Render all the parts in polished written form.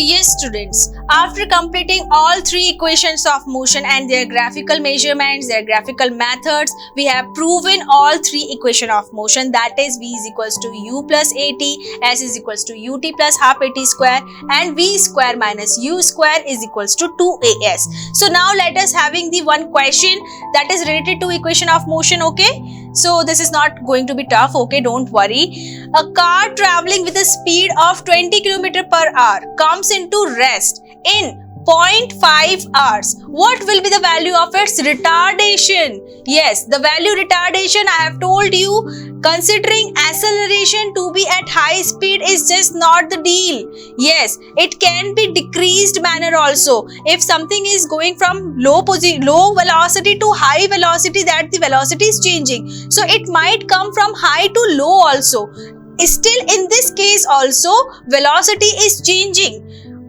yes students, after completing all three equations of motion and their graphical measurements, their graphical methods, we have proven all three equation of motion, that is v is equals to u plus at, s is equals to ut plus half at square, and v square minus u square is equals to 2as. So now let us having the one question that is related to equation of motion, okay? So this is not going to be tough, okay, don't worry. A car traveling with a speed of 20 km per hour comes into rest in 0.5 hours. What will be the value of its retardation? Yes, the value retardation I have told you, considering acceleration to be at high speed is just not the deal. Yes, it can be decreased manner also. If something is going from low velocity to high velocity, that the velocity is changing. So it might come from high to low also. Still in this case also velocity is changing,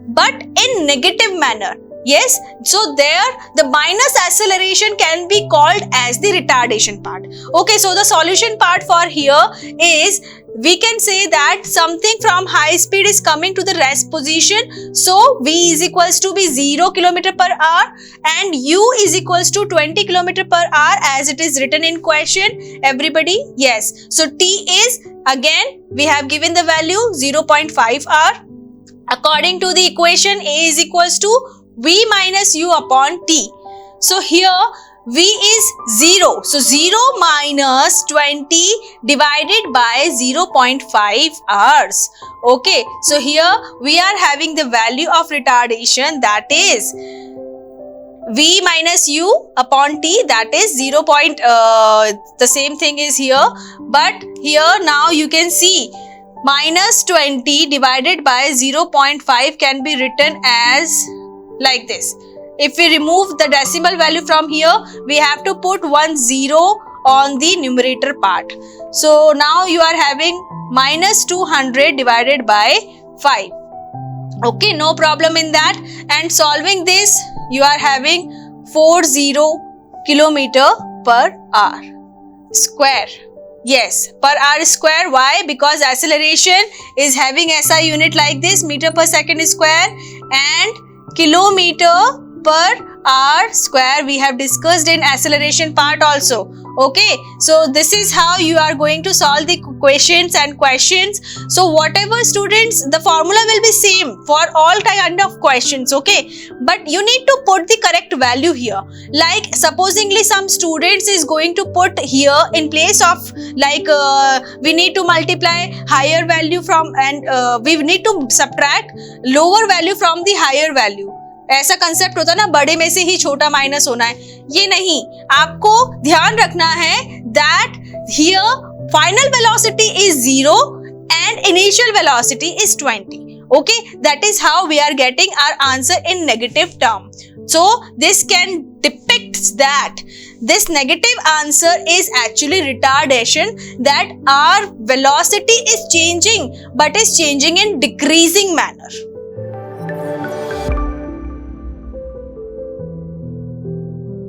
but in negative manner. Yes, so there the minus acceleration can be called as the retardation part. Okay, so the solution part for here is, we can say that something from high speed is coming to the rest position. So v is equals to be 0 km per hour and u is equals to 20 km per hour as it is written in question. Everybody, yes. So t is, again we have given the value 0.5 hour. According to the equation, a is equals to v minus u upon t. So here v is 0. So 0 minus 20 divided by 0.5 hours. Okay. So here we are having the value of retardation, that is v minus u upon t, that is 0. The same thing is here, but here now you can see minus 20 divided by 0.5 can be written as like this. If we remove the decimal value from here, we have to put 1 0 on the numerator part. So now you are having minus 200 divided by 5. Okay, no problem in that. And solving this, you are having 40 km per hour square. Yes, per hour square. Why? Because acceleration is having SI unit like this, meter per second square, and kilometer per hour square we have discussed in acceleration part also. Okay, so this is how you are going to solve the questions and questions. So whatever students, the formula will be same for all kind of questions, okay, but you need to put the correct value here. Like supposingly some students is going to put here in place of like we need to multiply higher value from and we need to subtract lower value from the higher value. ऐसा concept होता ना, बड़े में से ही छोटा minus होना है, ये नहीं, आपको ध्यान रखना है that here final velocity is 0 and initial velocity is 20. Okay, that is how we are getting our answer in negative term. So this can depicts that this negative answer is actually retardation, that our velocity is changing but is changing in decreasing manner.